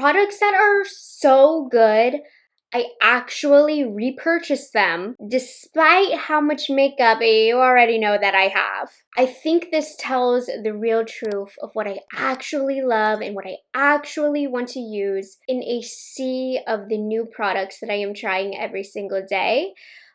products that are so good, I actually repurchased them despite how much makeup you already know that I have. I think this tells the real truth of what I actually love and what I actually want to use in a sea of the new products that I am trying every single day.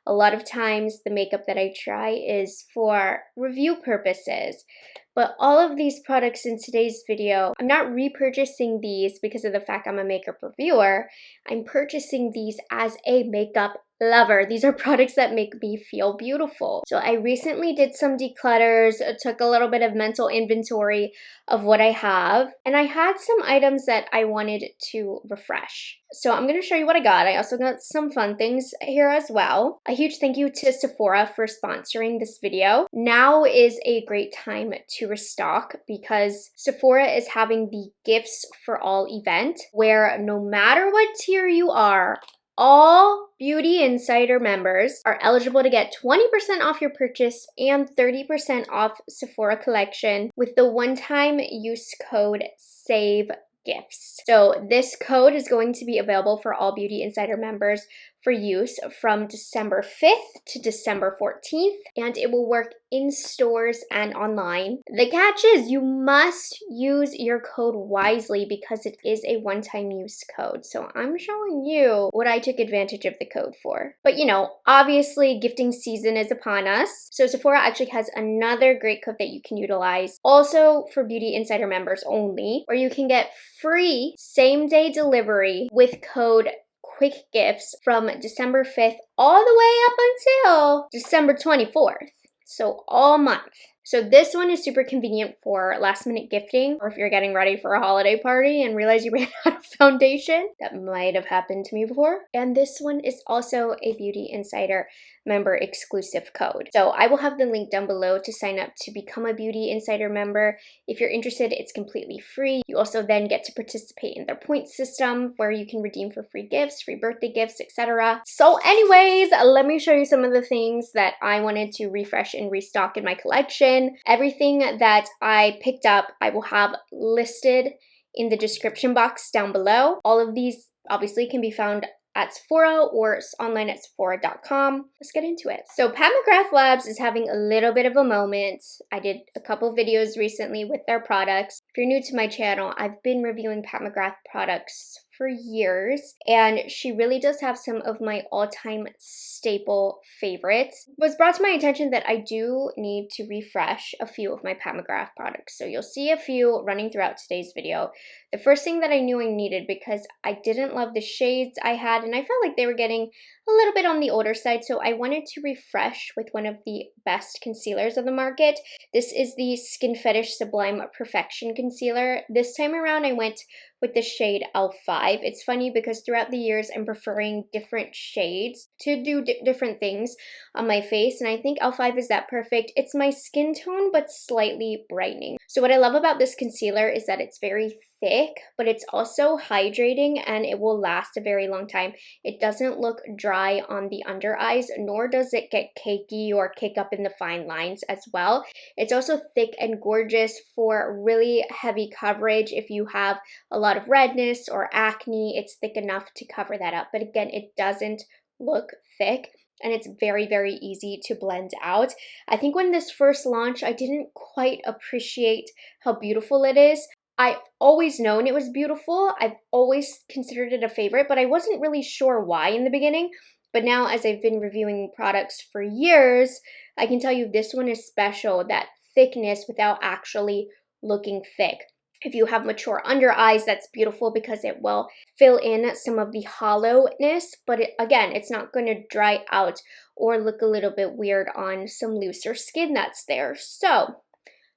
A lot of times the makeup that I try is for review purposes. But all of these products in today's video, I'm not repurchasing these because of the fact I'm a makeup reviewer. I'm purchasing these as a makeup lover. These are products that make me feel beautiful. So I recently did some declutters, took a little bit of mental inventory of what I have, and I had some items that I wanted to refresh. So I'm going to show you what I got. I also got some fun things here as well. A huge thank you to Sephora for sponsoring this video. Now is a great time to restock because Sephora is having the Gifts for All event where no matter what tier you are, all Beauty Insider members are eligible to get 20% off your purchase and 30% off Sephora collection with the one-time use code SAVEGIFTS. So this code is going to be available for all Beauty Insider members for use from December 5th to December 14th, and it will work in stores and online. The catch is you must use your code wisely because it is a one-time use code. So I'm showing you what I took advantage of the code for. But you know, obviously gifting season is upon us. So Sephora actually has another great code that you can utilize also for Beauty Insider members only, where you can get free same-day delivery with code Quick Gifts from December 5th all the way up until December 24th. So all month. So this one is super convenient for last minute gifting, or if you're getting ready for a holiday party and realize you ran out of foundation. That might have happened to me before. And this one is also a Beauty Insider member exclusive code. So I will have the link down below to sign up to become a Beauty Insider member. If you're interested, it's completely free. You also then get to participate in their point system where you can redeem for free gifts, free birthday gifts, etc. So anyways, let me show you some of the things that I wanted to refresh and restock in my collection. Everything that I picked up, I will have listed in the description box down below. All of these obviously can be found at Sephora or online at Sephora.com. Let's get into it. So Pat McGrath Labs is having a little bit of a moment. I did a couple videos recently with their products. If you're new to my channel, I've been reviewing Pat McGrath products for years, and she really does have some of my all-time staple favorites. It was brought to my attention that I do need to refresh a few of my Pat McGrath products, so you'll see a few running throughout today's video. The first thing that I knew I needed, because I didn't love the shades I had and I felt like they were getting a little bit on the older side, so I wanted to refresh with one of the best concealers of the market. This is the Skin Fetish Sublime Perfection Concealer. This time around I went with the shade L5. It's funny because throughout the years I'm preferring different shades to do different things on my face, and I think L5 is that perfect. It's my skin tone but slightly brightening. So what I love about this concealer is that it's very thick, but it's also hydrating and it will last a very long time. It doesn't look dry on the under eyes, nor does it get cakey or kick up in the fine lines as well. It's also thick and gorgeous for really heavy coverage. If you have a lot of redness or acne, it's thick enough to cover that up. But again, it doesn't look thick, and it's very, very easy to blend out. I think when this first launched, I didn't quite appreciate how beautiful it is. I've always known it was beautiful. I've always considered it a favorite, but I wasn't really sure why in the beginning. But now, as I've been reviewing products for years, I can tell you this one is special, that thickness without actually looking thick. If you have mature under eyes, that's beautiful because it will fill in some of the hollowness, but again, it's not going to dry out or look a little bit weird on some looser skin that's there. So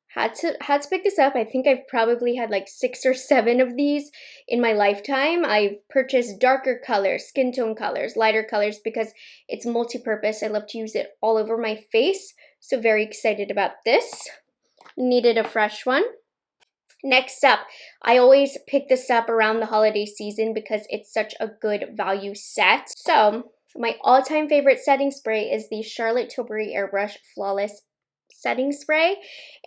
had to pick this up. I think I've probably had like 6 or 7 of these in my lifetime. I've purchased darker colors, skin tone colors, lighter colors because it's multi-purpose. I love to use it all over my face. So very excited about this. Needed a fresh one. Next up, I always pick this up around the holiday season because it's such a good value set. So my all-time favorite setting spray is the Charlotte Tilbury Airbrush Flawless Setting Spray,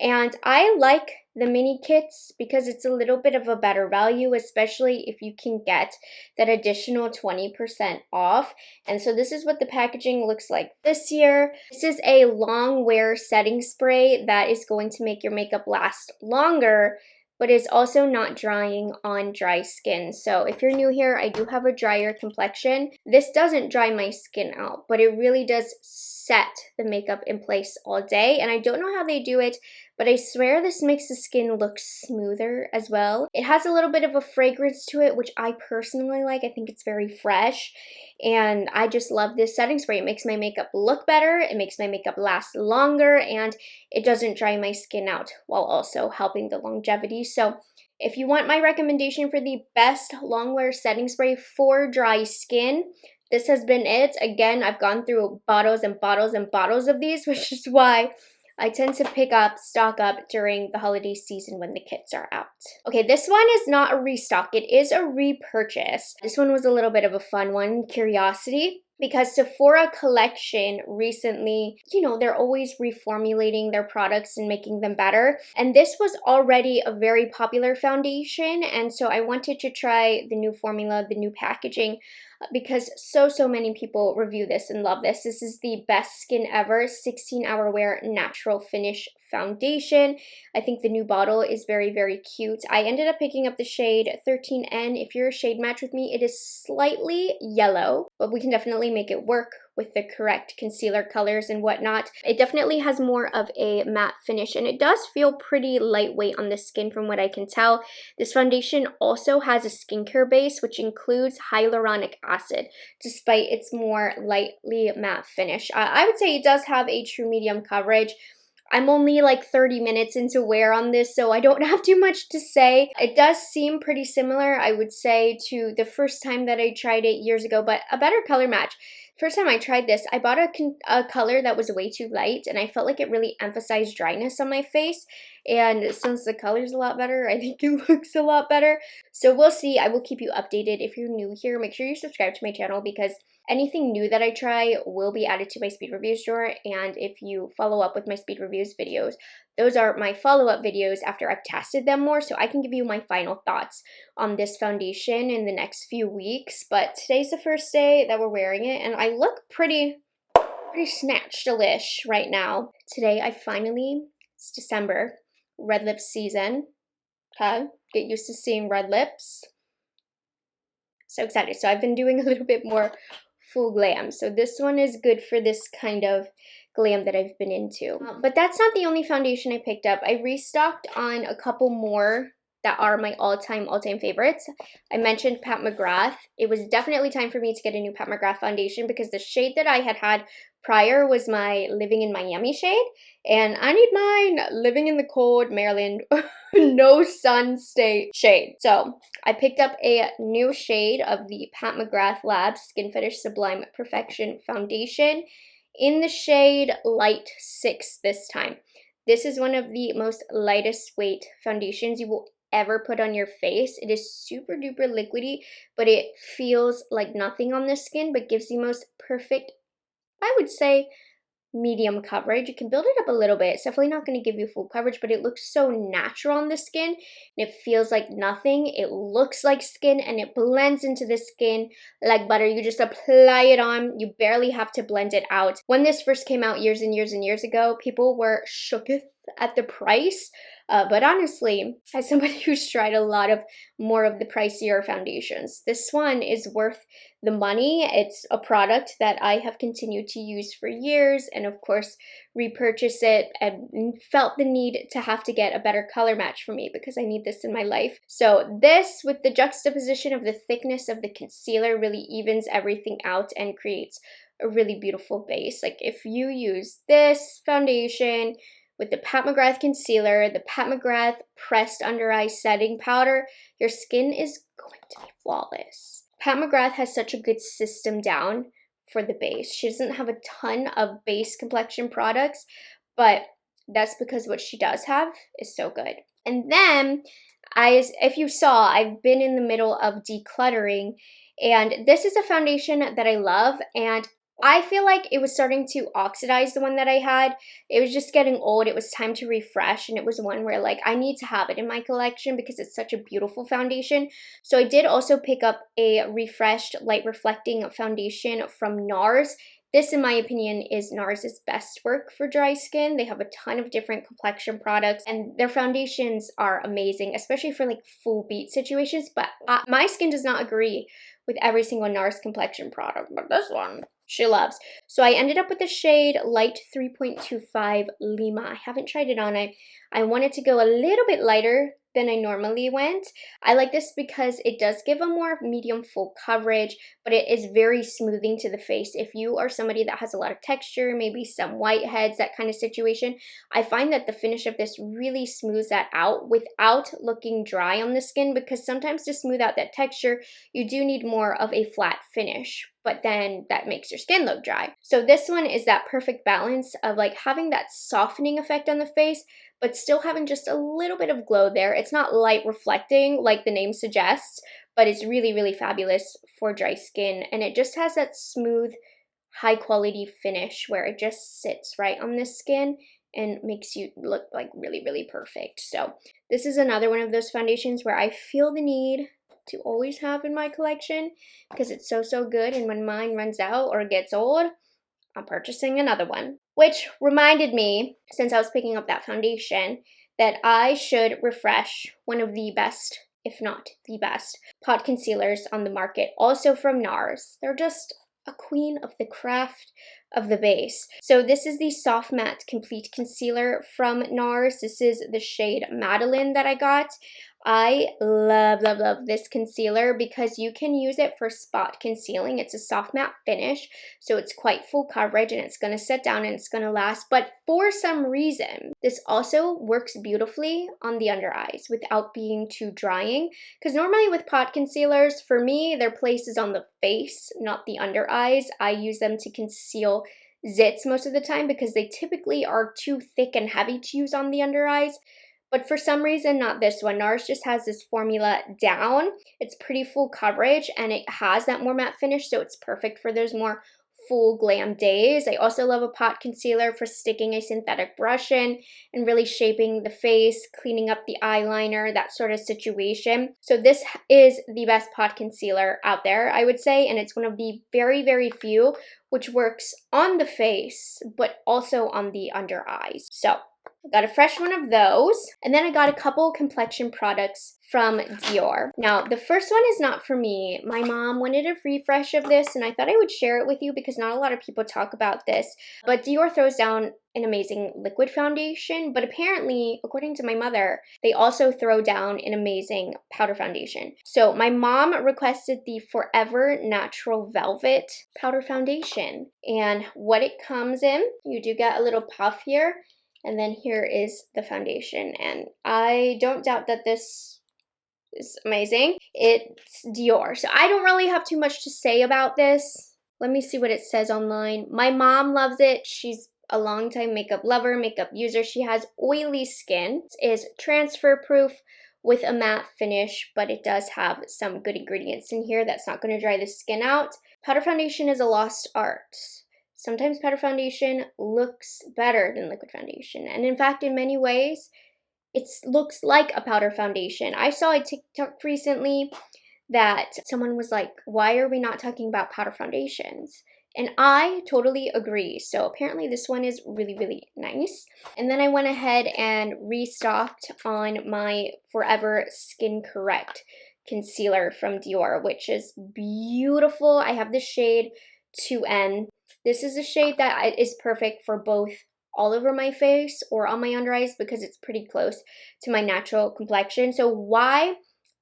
and I like the mini kits because it's a little bit of a better value, especially if you can get that additional 20% off. And so this is what the packaging looks like this year. This is a long wear setting spray that is going to make your makeup last longer, but is also not drying on dry skin. So if you're new here, I do have a drier complexion. This doesn't dry my skin out, but it really does set the makeup in place all day. And I don't know how they do it, but I swear this makes the skin look smoother as well. It has a little bit of a fragrance to it, which I personally like. I think it's very fresh, and I just love this setting spray. It makes my makeup look better, it makes my makeup last longer, and it doesn't dry my skin out while also helping the longevity. So if you want my recommendation for the best long wear setting spray for dry skin, this has been it. Again, I've gone through bottles and bottles and bottles of these, which is why I tend to stock up during the holiday season when the kits are out. Okay, this one is not a restock, it is a repurchase. This one was a little bit of a fun one, curiosity, because Sephora Collection recently, they're always reformulating their products and making them better. And this was already a very popular foundation, and so I wanted to try the new formula, the new packaging, because so many people review this and love this. This is the Best Skin Ever 16-Hour Wear Natural Finish Foundation. I think the new bottle is very cute. I ended up picking up the shade 13N. If you're a shade match with me, it is slightly yellow, but we can definitely make it work with the correct concealer colors and whatnot. It definitely has more of a matte finish, and it does feel pretty lightweight on the skin from what I can tell. This foundation also has a skincare base, which includes hyaluronic acid, despite its more lightly matte finish. I would say it does have a true medium coverage. I'm only like 30 minutes into wear on this, so I don't have too much to say. It does seem pretty similar, I would say, to the first time that I tried it years ago, but a better color match. First time I tried this, I bought a color that was way too light, and I felt like it really emphasized dryness on my face. And since the color's a lot better, I think it looks a lot better. So we'll see. I will keep you updated. If you're new here, make sure you subscribe to my channel because anything new that I try will be added to my speed reviews drawer. And if you follow up with my speed reviews videos, those are my follow-up videos after I've tested them more, so I can give you my final thoughts on this foundation in the next few weeks. But today's the first day that we're wearing it, and I look pretty snatched-ish right now. Today, it's December, red lips season. Okay, get used to seeing red lips. So excited. So I've been doing a little bit more full glam. So this one is good for this kind of glam that I've been into. But that's not the only foundation I picked up. I restocked on a couple more that are my all-time favorites. I mentioned Pat McGrath. It was definitely time for me to get a new Pat McGrath foundation because the shade that I had prior was my Living in Miami shade, and I need mine living in the cold Maryland, no sun state shade. So I picked up a new shade of the Pat McGrath Labs Skin Fetish Sublime Perfection Foundation in the shade Light 6 this time. This is one of the most lightest weight foundations you will ever put on your face. It is super duper liquidy, but it feels like nothing on the skin, but gives the most perfect, I would say, medium coverage. You can build it up a little bit. It's definitely not going to give you full coverage, but it looks so natural on the skin, and it feels like nothing. It looks like skin, and it blends into the skin like butter. You just apply it on. You barely have to blend it out. When this first came out years and years ago, people were shooketh at the price. But honestly, as somebody who's tried a lot of more of the pricier foundations, this one is worth the money. It's a product that I have continued to use for years, and of course repurchase it, and felt the need to have to get a better color match for me because I need this in my life. So this, with the juxtaposition of the thickness of the concealer, really evens everything out and creates a really beautiful base. Like if you use this foundation with the Pat McGrath concealer, the Pat McGrath pressed under eye setting powder, your skin is going to be flawless. Pat McGrath has such a good system down for the base. She doesn't have a ton of base complexion products, but that's because what she does have is so good. And then, if you saw, I've been in the middle of decluttering, and this is a foundation that I love, and I feel like it was starting to oxidize, the one that I had. It was just getting old. It was time to refresh, and it was one where like I need to have it in my collection because it's such a beautiful foundation. So I did also pick up a refreshed light reflecting foundation from NARS. This, in my opinion, is NARS's best work for dry skin. They have a ton of different complexion products, and their foundations are amazing, especially for like full beat situations. But my skin does not agree with every single NARS complexion product, but this one she loves. So I ended up with the shade Light 3.25 Lima. I haven't tried it on. I wanted to go a little bit lighter than I normally went. I like this because it does give a more medium full coverage, but it is very smoothing to the face. If you are somebody that has a lot of texture, maybe some whiteheads, that kind of situation, I find that the finish of this really smooths that out without looking dry on the skin, because sometimes to smooth out that texture, you do need more of a flat finish, but then that makes your skin look dry. So this one is that perfect balance of like having that softening effect on the face, but still having just a little bit of glow there. It's not light reflecting like the name suggests, but it's really, really fabulous for dry skin. And it just has that smooth, high quality finish where it just sits right on the skin and makes you look like really, really perfect. So this is another one of those foundations where I feel the need to always have in my collection because it's so, so good. And when mine runs out or gets old, I'm purchasing another one. Which reminded me, since I was picking up that foundation, that I should refresh one of the best, if not the best, pot concealers on the market, also from NARS. They're just a queen of the craft of the base. So this is the Soft Matte Complete Concealer from NARS. This is the shade Madeline that I got. I love, love, love this concealer because you can use it for spot concealing. It's a soft matte finish, so it's quite full coverage and it's going to set down and it's going to last. But for some reason, this also works beautifully on the under eyes without being too drying. Because normally with pot concealers, for me, their place is on the face, not the under eyes. I use them to conceal zits most of the time because they typically are too thick and heavy to use on the under eyes. But for some reason, not this one. NARS just has this formula down. It's pretty full coverage and it has that more matte finish, so it's perfect for those more full glam days. I also love a pot concealer for sticking a synthetic brush in and really shaping the face, cleaning up the eyeliner, that sort of situation. So this is the best pot concealer out there, I would say, and it's one of the very, very few which works on the face, but also on the under eyes. So I got a fresh one of those, and then I got a couple complexion products from Dior. Now, the first one is not for me. My mom wanted a refresh of this, and I thought I would share it with you because not a lot of people talk about this. But Dior throws down an amazing liquid foundation, but apparently, according to my mother, they also throw down an amazing powder foundation. So my mom requested the Forever Natural Velvet powder foundation, and what it comes in, you do get a little puff here. And then here is the foundation, and I don't doubt that this is amazing. It's Dior, so I don't really have too much to say about this. Let me see what it says online. My mom loves it. She's a longtime makeup lover, makeup user. She has oily skin. It is transfer proof with a matte finish, but it does have some good ingredients in here that's not going to dry the skin out. Powder foundation is a lost art. Sometimes powder foundation looks better than liquid foundation. And in fact, in many ways, it looks like a powder foundation. I saw a TikTok recently that someone was like, why are we not talking about powder foundations? And I totally agree. So apparently this one is really, really nice. And then I went ahead and restocked on my Forever Skin Correct concealer from Dior, which is beautiful. I have the shade 2N. This is a shade that is perfect for both all over my face or on my under eyes because it's pretty close to my natural complexion. So why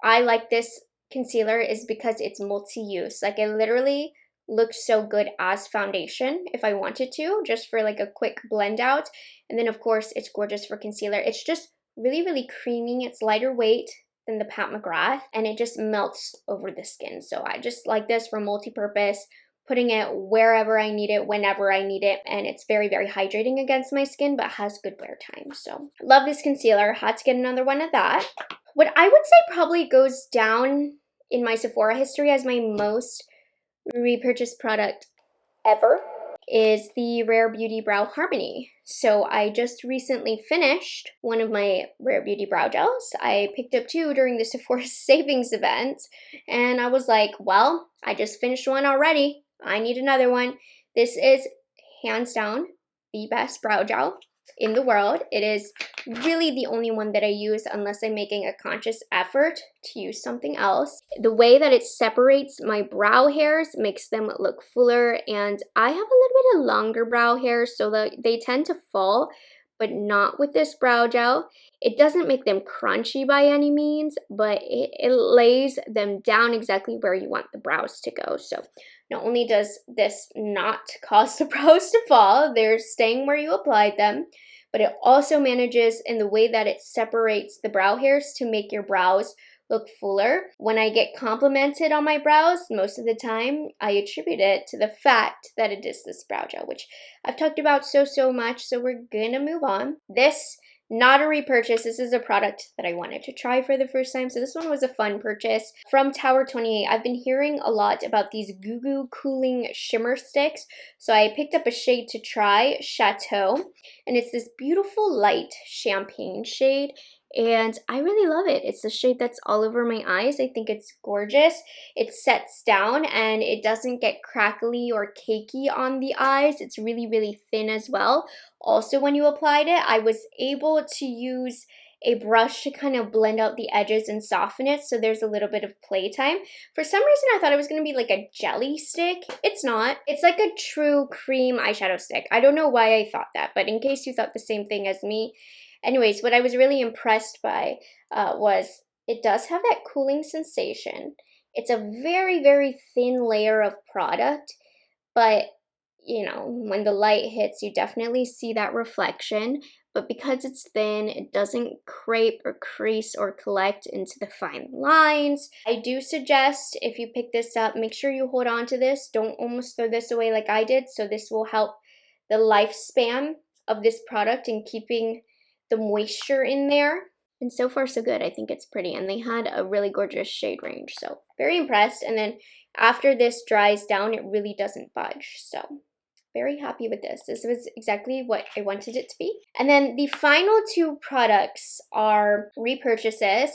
I like this concealer is because it's multi-use. Like, it literally looks so good as foundation if I wanted to, just for like a quick blend out. And then of course it's gorgeous for concealer. It's just really, really creamy. It's lighter weight than the Pat McGrath, and it just melts over the skin. So I just like this for multi-purpose, putting it wherever I need it, whenever I need it, and it's very, very hydrating against my skin, but has good wear time. So love this concealer. Had to get another one of that. What I would say probably goes down in my Sephora history as my most repurchased product ever is the Rare Beauty Brow Harmony. So I just recently finished one of my Rare Beauty brow gels. I picked up two during the Sephora savings event, and I was like, well, I just finished one already. I need another one. This is hands down the best brow gel in the world. It is really the only one that I use unless I'm making a conscious effort to use something else. The way that it separates my brow hairs makes them look fuller, and I have a little bit of longer brow hairs, so that they tend to fall, but not with this brow gel. It doesn't make them crunchy by any means, but it lays them down exactly where you want the brows to go. So not only does this not cause the brows to fall, they're staying where you applied them, but it also manages in the way that it separates the brow hairs to make your brows look fuller. When I get complimented on my brows, most of the time I attribute it to the fact that it is this brow gel, which I've talked about so much, so we're gonna move on. This, not a repurchase. This is a product that I wanted to try for the first time. So this one was a fun purchase from Tower 28. I've been hearing a lot about these Goo Goo cooling shimmer sticks. So I picked up a shade to try, Chateau, and it's this beautiful light champagne shade. And I really love it. It's the shade that's all over my eyes. I think it's gorgeous. It sets down and it doesn't get crackly or cakey on the eyes. It's really thin as well. Also, when you applied it, I was able to use a brush to kind of blend out the edges and soften it, so there's a little bit of playtime. For some reason, I thought it was going to be like a jelly stick. It's not. It's like a true cream eyeshadow stick. I don't know why I thought that, but in case you thought the same thing as me. Anyways, what I was really impressed by was it does have that cooling sensation. It's a very thin layer of product, but you know, when the light hits, you definitely see that reflection. But because it's thin, it doesn't crepe or crease or collect into the fine lines. I do suggest if you pick this up, make sure you hold on to this. Don't almost throw this away like I did. So this will help the lifespan of this product in keeping the moisture in there. And so far so good. I think it's pretty, and they had a really gorgeous shade range, so very impressed. And then after this dries down, it really doesn't budge, so very happy with this. This was exactly what I wanted it to be. And then the final two products are repurchases.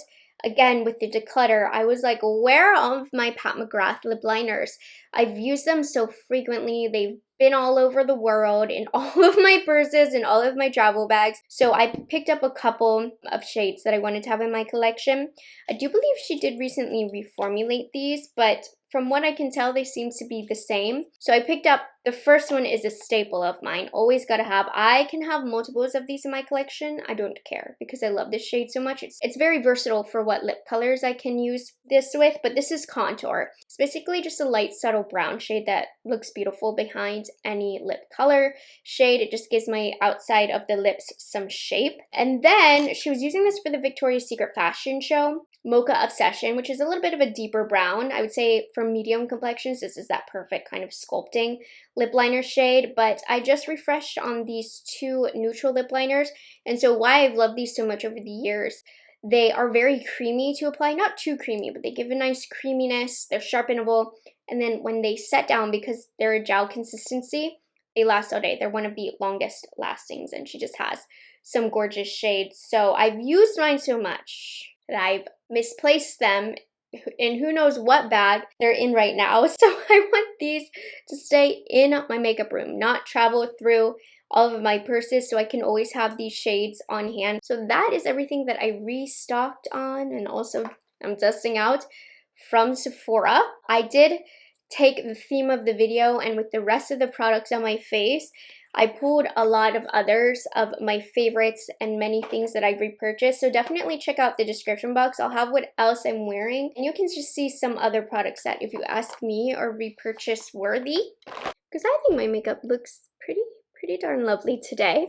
Again, with the declutter, I was like, where are all of my Pat McGrath lip liners? I've used them so frequently. They've been all over the world in all of my purses and all of my travel bags. So I picked up a couple of shades that I wanted to have in my collection. I do believe she did recently reformulate these, but from what I can tell, they seem to be the same. So I picked up, the first one is a staple of mine. Always gotta have. I can have multiples of these in my collection. I don't care because I love this shade so much. It's very versatile for what lip colors I can use this with, but this is Contour. It's basically just a light, subtle brown shade that looks beautiful behind any lip color shade. It just gives my outside of the lips some shape. And then she was using this for the Victoria's Secret fashion show, Mocha Obsession, which is a little bit of a deeper brown. I would say for medium complexions, this is that perfect kind of sculpting lip liner shade, but I just refreshed on these two neutral lip liners, and so why I've loved these so much over the years, they are very creamy to apply, not too creamy, but they give a nice creaminess, they're sharpenable, and then when they set down, because they're a gel consistency, they last all day. They're one of the longest lastings, and she just has some gorgeous shades. So I've used mine so much that I've misplaced them in who knows what bag they're in right now. So I want these to stay in my makeup room, not travel through all of my purses, so I can always have these shades on hand. So that is everything that I restocked on, and also I'm testing out from Sephora. I did take the theme of the video, and with the rest of the products on my face, I pulled a lot of others of my favorites and many things that I've repurchased. So definitely check out the description box. I'll have what else I'm wearing, and you can just see some other products that, if you ask me, are repurchase worthy. Because I think my makeup looks pretty darn lovely today.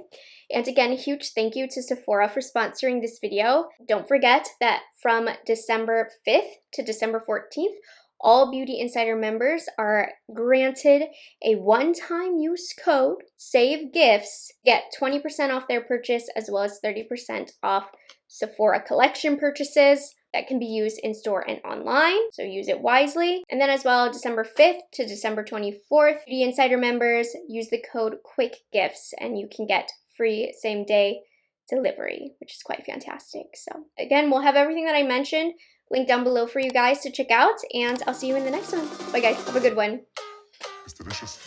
And again, a huge thank you to Sephora for sponsoring this video. Don't forget that from December 5th to December 14th, all Beauty Insider members are granted a one-time use code, Save Gifts, get 20% off their purchase as well as 30% off Sephora collection purchases. that can be used in store and online, so use it wisely. And then as well, December 5th to December 24th, Beauty Insider members use the code QUICKGIFTS and you can get free same-day delivery, which is quite fantastic. So again, we'll have everything that I mentioned linked down below for you guys to check out, and I'll see you in the next one. Bye guys, have a good one. It's delicious.